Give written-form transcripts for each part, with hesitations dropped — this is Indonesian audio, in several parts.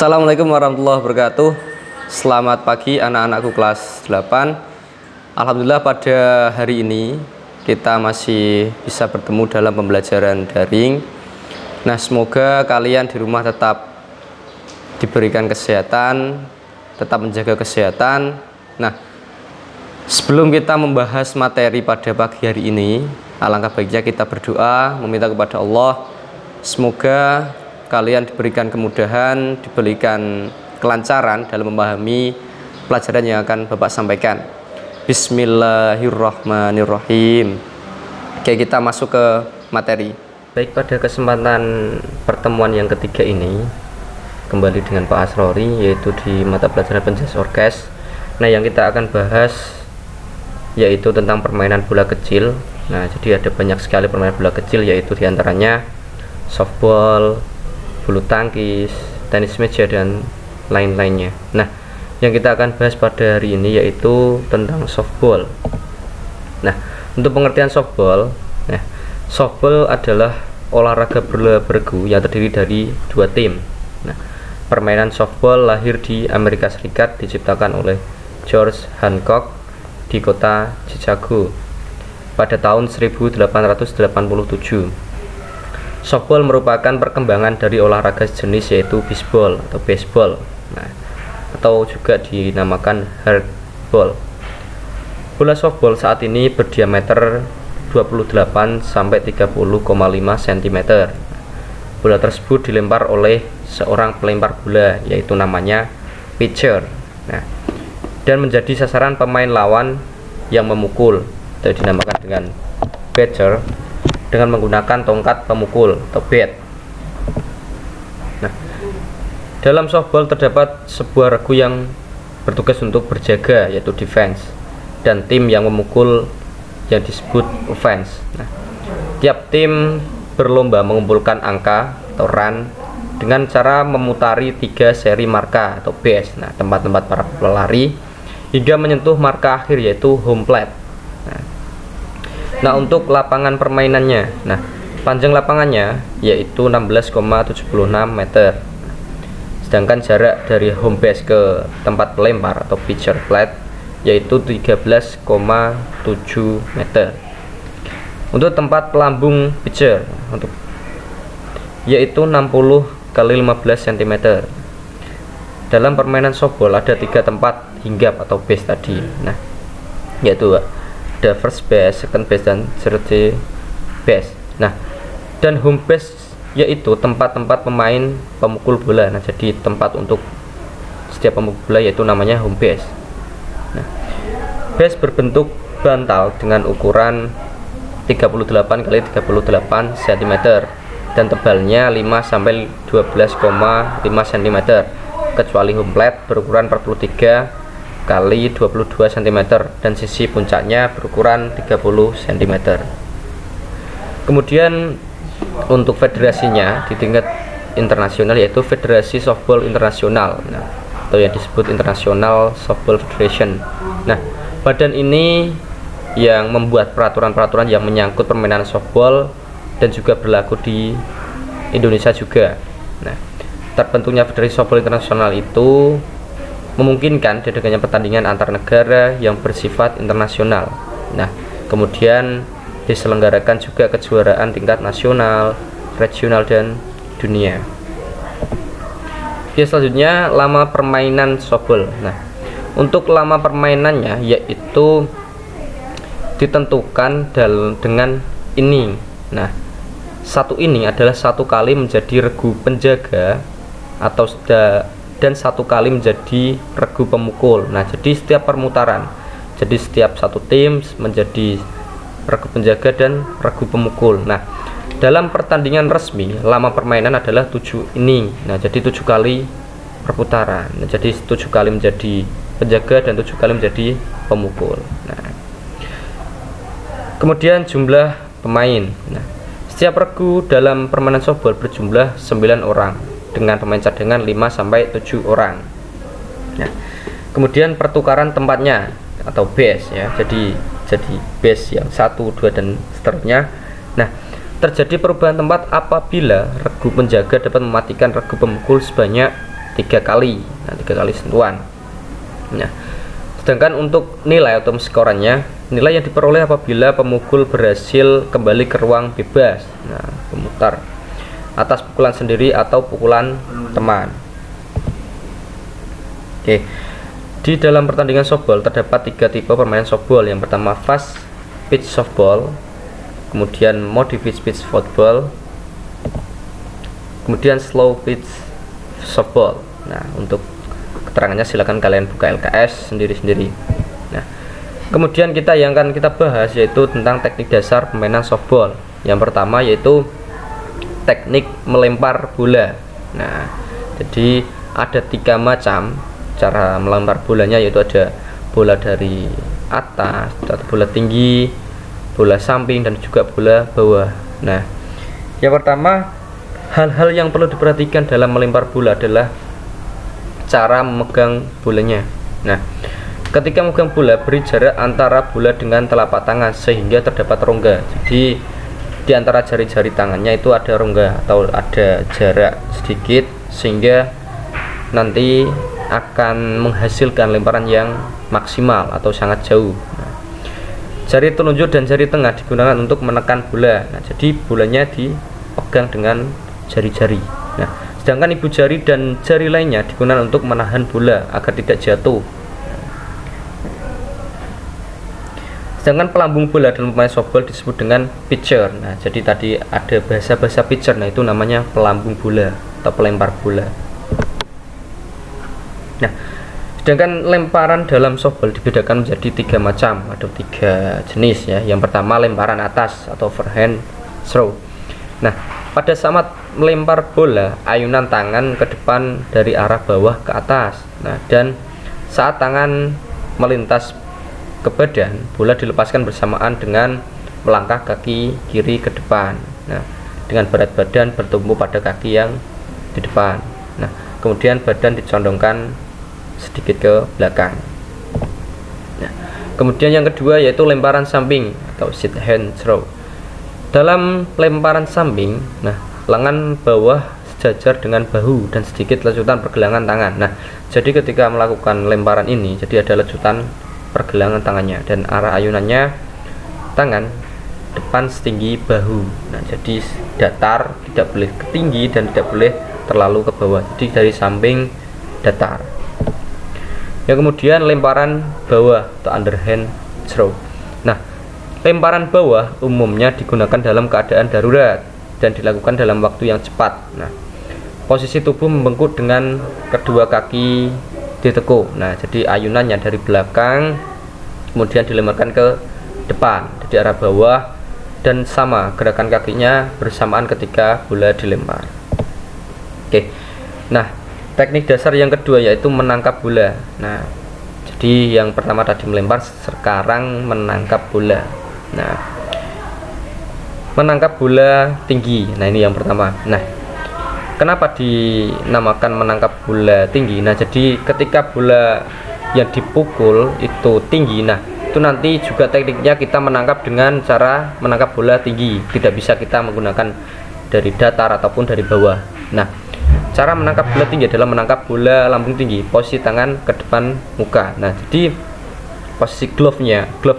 Assalamualaikum warahmatullahi wabarakatuh. Selamat pagi anak-anakku kelas 8. Alhamdulillah pada hari ini kita masih bisa bertemu dalam pembelajaran daring. Nah, semoga kalian di rumah tetap diberikan kesehatan, tetap menjaga kesehatan. Nah, sebelum kita membahas materi pada pagi hari ini, alangkah baiknya kita berdoa meminta kepada Allah semoga kalian diberikan kemudahan, diberikan kelancaran dalam memahami pelajaran yang akan Bapak sampaikan. Bismillahirrahmanirrahim. Oke, kita masuk ke materi. Baik, pada kesempatan pertemuan yang ketiga ini kembali dengan Pak Asrori, yaitu di mata pelajaran penjas orkes. Nah, yang kita akan bahas yaitu tentang permainan bola kecil. Nah, jadi ada banyak sekali permainan bola kecil, yaitu diantaranya softball, bulu tangkis, tenis meja, dan lain-lainnya. Nah, yang kita akan bahas pada hari ini yaitu tentang softball. Nah, untuk pengertian softball, softball adalah olahraga bola bergu yang terdiri dari dua tim. Nah, permainan softball lahir di Amerika Serikat, diciptakan oleh George Hancock di kota Chicago pada tahun 1887. Softball merupakan perkembangan dari olahraga sejenis yaitu bisbol atau baseball, atau juga dinamakan hardball. Bola softball saat ini berdiameter 28 sampai 30,5 cm. Bola tersebut dilempar oleh seorang pelempar bola, yaitu namanya pitcher, dan menjadi sasaran pemain lawan yang memukul, atau dinamakan dengan pitcher, dengan menggunakan tongkat pemukul atau bat. Nah, dalam softball terdapat sebuah regu yang bertugas untuk berjaga, yaitu defense, dan tim yang memukul yang disebut offense. Nah, tiap tim berlomba mengumpulkan angka atau run dengan cara memutari 3 seri marka atau base, tempat-tempat para pelari, hingga menyentuh marka akhir yaitu home plate. Nah, untuk lapangan permainannya, panjang lapangannya yaitu 16,76 meter. Sedangkan jarak dari home base ke tempat pelempar atau pitcher plate yaitu 13,7 meter. Untuk tempat pelambung pitcher yaitu 60 kali 15 cm. Dalam permainan softball ada 3 tempat hinggap atau base tadi. Yaitu ada first base, second base, dan third base. Dan home base yaitu tempat-tempat pemain pemukul bola. Jadi tempat untuk setiap pemukul bola yaitu namanya home base. Base berbentuk bantal dengan ukuran 38 kali 38 cm dan tebalnya 5 sampai 12,5 cm, kecuali home plate berukuran 43 kali 22 cm dan sisi puncaknya berukuran 30 cm. Kemudian untuk federasinya di tingkat internasional yaitu Federasi Softball Internasional, atau yang disebut International Softball Federation. Badan ini yang membuat peraturan-peraturan yang menyangkut permainan softball dan juga berlaku di Indonesia juga. Terbentuknya Federasi Softball Internasional itu memungkinkan diadakannya pertandingan antar negara yang bersifat internasional. Kemudian diselenggarakan juga kejuaraan tingkat nasional, regional, dan dunia. Selanjutnya lama permainan softball. Untuk lama permainannya yaitu ditentukan dengan inning. Satu inning adalah 1 kali menjadi regu penjaga dan 1 kali menjadi regu pemukul. Jadi setiap permutaran, jadi setiap satu tim menjadi regu penjaga dan regu pemukul. Dalam pertandingan resmi lama permainan adalah 7 inning. Jadi 7 kali perputaran. Jadi 7 kali menjadi penjaga dan 7 kali menjadi pemukul. Kemudian jumlah pemain. Setiap regu dalam permainan softball berjumlah 9 orang dengan pemain cadangan 5 sampai 7 orang. Kemudian pertukaran tempatnya atau base ya. Jadi base yang 1, 2 dan seterusnya. Terjadi perubahan tempat apabila regu penjaga dapat mematikan regu pemukul sebanyak 3 kali. Nah, 3 kali sentuhan. Nah, sedangkan untuk nilai atau skorannya, nilai yang diperoleh apabila pemukul berhasil kembali ke ruang bebas. Nah, pemutar atas pukulan sendiri atau pukulan teman. Oke. Di dalam pertandingan softball terdapat 3 tipe permainan softball. Yang pertama fast pitch softball, kemudian modified pitch football, kemudian slow pitch softball. Nah, untuk keterangannya silakan kalian buka LKS sendiri-sendiri. Nah, kemudian yang akan kita bahas yaitu tentang teknik dasar permainan softball. Yang pertama yaitu teknik melempar bola. Nah, jadi ada 3 macam cara melempar bolanya, yaitu ada bola dari atas atau bola tinggi, bola samping, dan juga bola bawah. Nah, yang pertama, hal-hal yang perlu diperhatikan dalam melempar bola adalah cara memegang bolanya. Nah, ketika memegang bola, beri jarak antara bola dengan telapak tangan sehingga terdapat rongga. Jadi di antara jari-jari tangannya itu ada rongga atau ada jarak sedikit sehingga nanti akan menghasilkan lemparan yang maksimal atau sangat jauh. Nah, jari telunjuk dan jari tengah digunakan untuk menekan bola. Nah, jadi bolanya dipegang dengan jari-jari. Nah, sedangkan ibu jari dan jari lainnya digunakan untuk menahan bola agar tidak jatuh. Sedangkan pelambung bola dalam pemain softball disebut dengan pitcher. Nah, jadi tadi ada bahasa pitcher. Nah, itu namanya pelambung bola atau pelempar bola. Nah, sedangkan lemparan dalam softball dibedakan menjadi 3 macam, ada 3 jenis ya. Yang pertama lemparan atas atau overhand throw. Nah, pada saat melempar bola, ayunan tangan ke depan dari arah bawah ke atas. Nah, dan saat tangan melintas ke badan, bola dilepaskan bersamaan dengan melangkah kaki kiri ke depan. Nah, dengan berat badan bertumpu pada kaki yang di depan. Nah, kemudian badan dicondongkan sedikit ke belakang. Nah, kemudian yang kedua yaitu lemparan samping atau sit hand throw. Dalam lemparan samping, nah, lengan bawah sejajar dengan bahu dan sedikit lecutan pergelangan tangan. Nah, jadi ketika melakukan lemparan ini, jadi ada lecutan pergelangan tangannya dan arah ayunannya tangan depan setinggi bahu. Nah, jadi datar, tidak boleh ke tinggi dan tidak boleh terlalu ke bawah. Jadi dari samping datar. Yang kemudian lemparan bawah atau underhand throw. Nah, lemparan bawah umumnya digunakan dalam keadaan darurat dan dilakukan dalam waktu yang cepat. Nah, posisi tubuh membengkuk dengan kedua kaki ditekuk. Nah, jadi ayunannya dari belakang kemudian dilemparkan ke depan, jadi arah bawah, dan sama gerakan kakinya bersamaan ketika bola dilempar. Oke. Nah, teknik dasar yang kedua yaitu menangkap bola. Nah, jadi yang pertama tadi melempar, sekarang menangkap bola. Nah, menangkap bola tinggi. Nah, ini yang pertama. Nah, kenapa dinamakan menangkap bola tinggi? Nah, jadi ketika bola yang dipukul itu tinggi, nah itu nanti juga tekniknya kita menangkap dengan cara menangkap bola tinggi. Tidak bisa kita menggunakan dari datar ataupun dari bawah. Nah, cara menangkap bola tinggi adalah menangkap bola lambung tinggi, posisi tangan ke depan muka. Nah, jadi posisi glove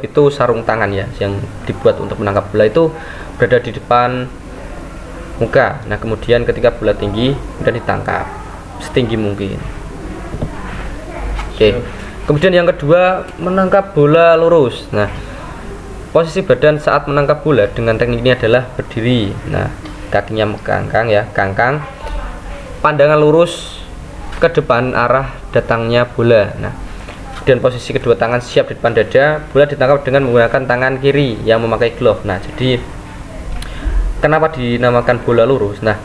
itu sarung tangan ya, yang dibuat untuk menangkap bola itu berada di depan muka. Nah, kemudian ketika bola tinggi sudah ditangkap setinggi mungkin. Oke. Kemudian yang kedua, menangkap bola lurus. Nah, posisi badan saat menangkap bola dengan teknik ini adalah berdiri. Nah, kakinya megangkang ya, kangkang. Pandangan lurus ke depan arah datangnya bola. Nah, dan posisi kedua tangan siap di depan dada. Bola ditangkap dengan menggunakan tangan kiri yang memakai glove. Nah, jadi kenapa dinamakan bola lurus? Nah,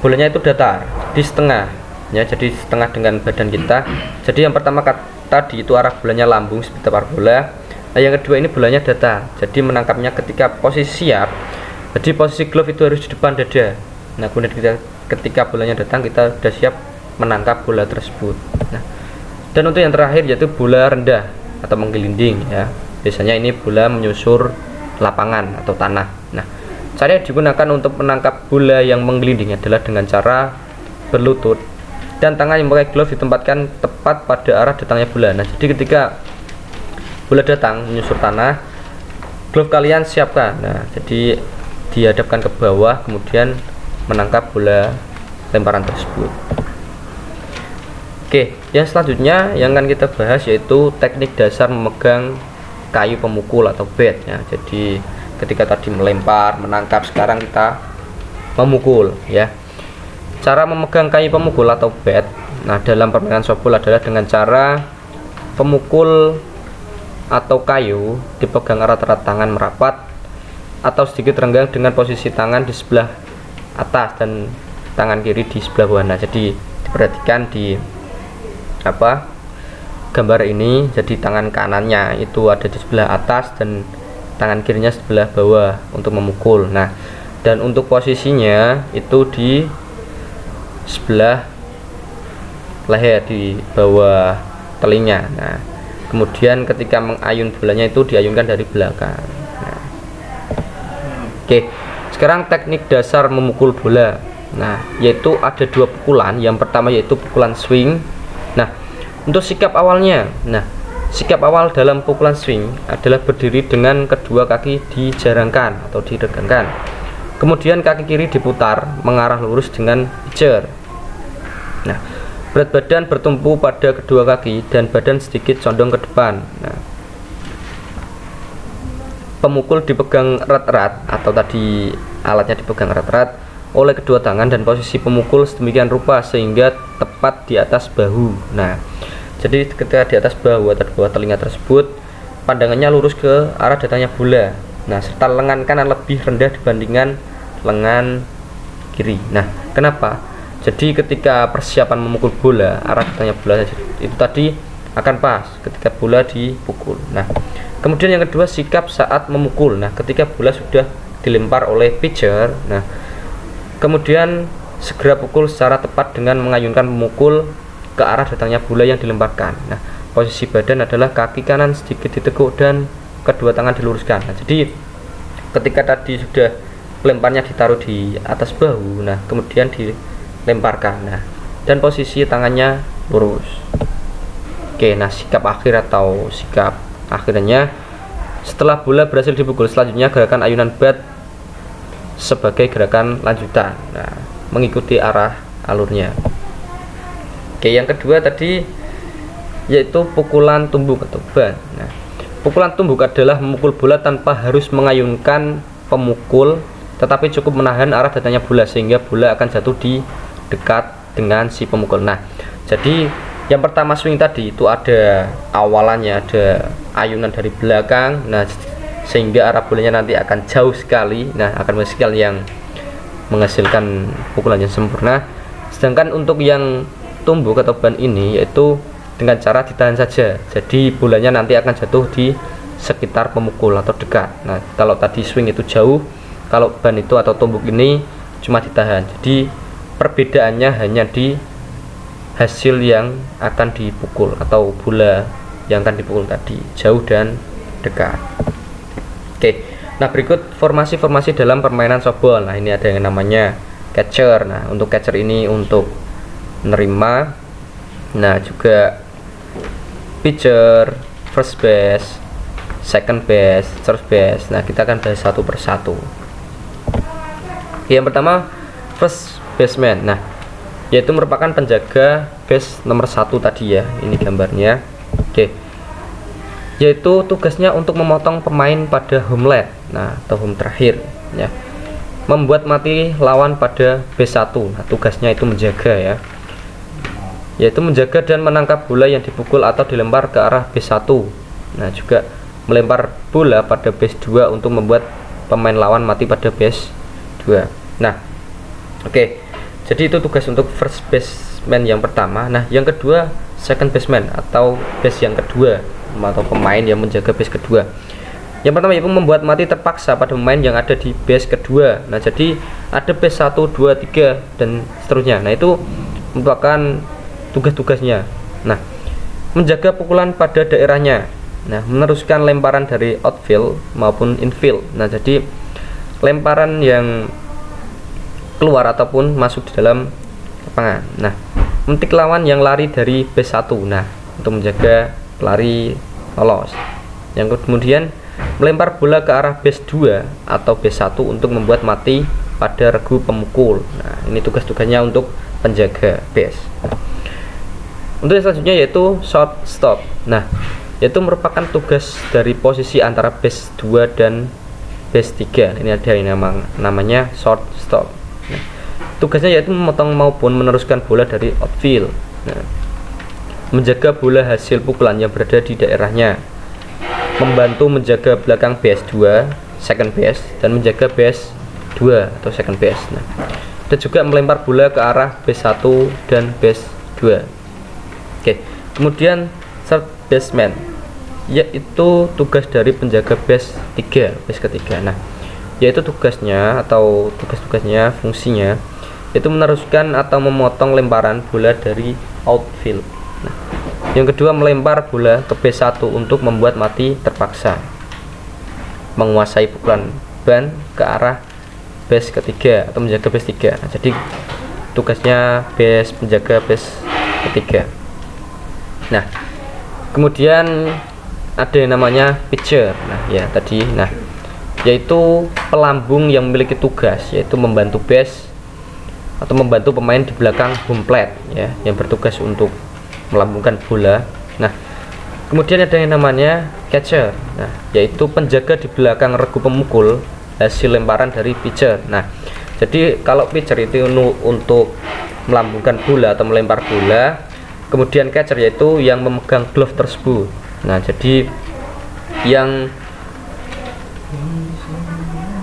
bolanya itu datar di setengah ya, jadi setengah dengan badan kita. Jadi yang pertama tadi itu arah bolanya lambung seperti bola. Nah, yang kedua ini bolanya datar, jadi menangkapnya ketika posisi siap. Jadi posisi glove itu harus di depan dada. Nah, kemudian ketika bolanya datang kita sudah siap menangkap bola tersebut. Nah, dan untuk yang terakhir yaitu bola rendah atau menggelinding ya. Biasanya ini bola menyusur lapangan atau tanah. Nah, cara yang digunakan untuk menangkap bola yang menggelinding adalah dengan cara berlutut dan tangan yang memakai glove ditempatkan tepat pada arah datangnya bola. Nah, jadi ketika bola datang menyusur tanah, glove kalian siapkan. Nah, jadi dihadapkan ke bawah, kemudian menangkap bola lemparan tersebut. Oke, yang selanjutnya yang akan kita bahas yaitu teknik dasar memegang kayu pemukul atau bat ya. Jadi ketika tadi melempar, menangkap, sekarang kita memukul ya. Cara memegang kayu pemukul atau bat, nah dalam permainan softball adalah dengan cara pemukul atau kayu dipegang erat-erat, tangan merapat atau sedikit renggang dengan posisi tangan di sebelah atas dan tangan kiri di sebelah bawah. Nah, jadi diperhatikan di gambar ini, jadi tangan kanannya itu ada di sebelah atas dan tangan kirinya sebelah bawah untuk memukul. Nah, dan untuk posisinya itu di sebelah leher, di bawah telinga. Nah, kemudian ketika mengayun bolanya itu diayunkan dari belakang. Nah, oke, sekarang teknik dasar memukul bola. Nah, yaitu ada 2 pukulan. Yang pertama yaitu pukulan swing. Nah, untuk sikap awalnya, nah sikap awal dalam pukulan swing adalah berdiri dengan kedua kaki dijarangkan atau diregangkan, kemudian kaki kiri diputar mengarah lurus dengan pitcher. Nah, berat badan bertumpu pada kedua kaki dan badan sedikit condong ke depan. Nah, pemukul dipegang erat-erat atau tadi alatnya dipegang erat-erat oleh kedua tangan dan posisi pemukul sedemikian rupa sehingga tepat di atas bahu. Nah, jadi ketika di atas bahu atau di bawah telinga tersebut, pandangannya lurus ke arah datangnya bola. Nah, serta lengan kanan lebih rendah dibandingkan lengan kiri. Nah, kenapa? Jadi ketika persiapan memukul bola, arah datangnya bola itu tadi akan pas ketika bola dipukul. Nah, kemudian yang kedua sikap saat memukul. Nah, ketika bola sudah dilempar oleh pitcher, nah kemudian segera pukul secara tepat dengan mengayunkan pemukul ke arah datangnya bola yang dilemparkan. Nah, posisi badan adalah kaki kanan sedikit ditekuk dan kedua tangan diluruskan. Nah, jadi ketika tadi sudah lemparnya ditaruh di atas bahu, nah kemudian dilemparkan. Nah, dan posisi tangannya lurus. Oke, nah sikap akhir atau sikap akhirnya setelah bola berhasil dipukul, selanjutnya gerakan ayunan bat sebagai gerakan lanjutan. Nah, mengikuti arah alurnya. Oke, yang kedua tadi yaitu pukulan tumbuk atau ban. Nah, pukulan tumbuk adalah memukul bola tanpa harus mengayunkan pemukul, tetapi cukup menahan arah datangnya bola sehingga bola akan jatuh di dekat dengan si pemukul. Nah, jadi yang pertama swing tadi itu ada awalannya, ada ayunan dari belakang. Nah, sehingga arah bolanya nanti akan jauh sekali. Nah, akan menghasilkan pukulan yang sempurna. Sedangkan untuk yang tumbuk atau ban ini yaitu dengan cara ditahan saja. Jadi bolanya nanti akan jatuh di sekitar pemukul atau dekat. Nah, kalau tadi swing itu jauh, kalau ban itu atau tumbuk ini cuma ditahan. Jadi perbedaannya hanya di hasil yang akan dipukul atau bola yang akan dipukul tadi, jauh dan dekat. Oke, nah berikut formasi-formasi dalam permainan softball. Nah, ini ada yang namanya catcher. Nah, untuk catcher ini untuk menerima. Nah, juga pitcher, first base, second base, third base. Nah, kita akan bahas satu persatu. Yang pertama first baseman. Nah, yaitu merupakan penjaga base nomor 1 tadi ya. Ini gambarnya. Oke, yaitu tugasnya untuk memotong pemain pada home line, nah atau home terakhir ya, membuat mati lawan pada base 1. Nah, tugasnya itu menjaga ya, yaitu menjaga dan menangkap bola yang dipukul atau dilempar ke arah base 1. Nah, juga melempar bola pada base 2 untuk membuat pemain lawan mati pada base 2. Nah, oke, jadi itu tugas untuk first baseman yang pertama. Nah, yang kedua second baseman atau base yang kedua atau pemain yang menjaga base kedua. Yang pertama yaitu membuat mati terpaksa pada pemain yang ada di base kedua. Nah, jadi ada base 1, 2, 3 dan seterusnya. Nah, itu merupakan tugas-tugasnya. Nah, menjaga pukulan pada daerahnya. Nah, meneruskan lemparan dari outfield maupun infield. Nah, jadi lemparan yang keluar ataupun masuk di dalam lapangan. Nah, mentik lawan yang lari dari base 1. Nah, untuk menjaga pelari lolos. Yang kemudian melempar bola ke arah base 2 atau base 1 untuk membuat mati pada regu pemukul. Nah, ini tugas-tugasnya untuk penjaga base. Untuk yang selanjutnya yaitu short stop. Nah, yaitu merupakan tugas dari posisi antara base 2 dan base 3. Ini ada yang namanya short stop. Nah, tugasnya yaitu memotong maupun meneruskan bola dari outfield. Nah, menjaga bola hasil pukulan yang berada di daerahnya, membantu menjaga belakang base 2, second base, dan menjaga base 2 atau second base. Nah, dan juga melempar bola ke arah base 1 dan base 2. Oke, kemudian third baseman, yaitu tugas dari penjaga base 3, base ketiga. Nah, yaitu tugasnya atau tugas-tugasnya, fungsinya itu meneruskan atau memotong lemparan bola dari outfield. Nah, yang kedua melempar bola ke base 1 untuk membuat mati terpaksa, menguasai pukulan ban ke arah base ketiga atau menjaga base 3. Nah, jadi tugasnya base penjaga base ketiga. Nah, kemudian ada yang namanya pitcher. Nah, ya tadi, nah, yaitu pelambung yang memiliki tugas yaitu membantu base atau membantu pemain di belakang home plate, ya, yang bertugas untuk melambungkan bola. Nah, kemudian ada yang namanya catcher. Nah, yaitu penjaga di belakang regu pemukul hasil lemparan dari pitcher. Nah, jadi kalau pitcher itu untuk melambungkan bola atau melempar bola, kemudian catcher yaitu yang memegang glove tersebut. Nah, jadi yang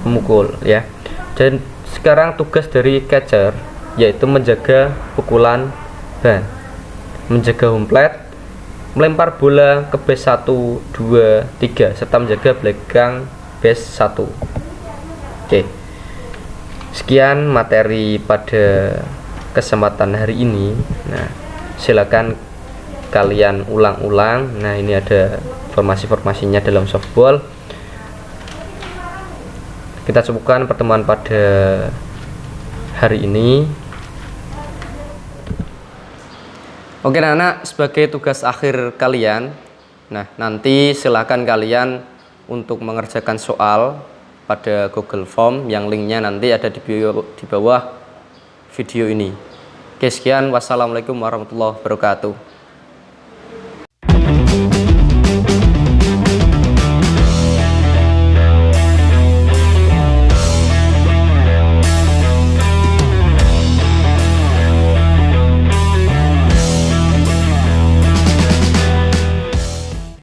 memukul, ya. Dan sekarang tugas dari catcher yaitu menjaga pukulan ban, menjaga home plate, melempar bola ke base 1, 2, 3 serta menjaga belakang base 1. Oke. Sekian materi pada kesempatan hari ini. Nah, silakan kalian ulang-ulang. Nah, ini ada formasi-formasinya dalam softball. Kita cukupkan pertemuan pada hari ini. Oke anak-anak, sebagai tugas akhir kalian, nah nanti silakan kalian untuk mengerjakan soal pada Google Form yang linknya nanti ada di bawah video ini. Oke, sekian. Wassalamualaikum warahmatullahi wabarakatuh.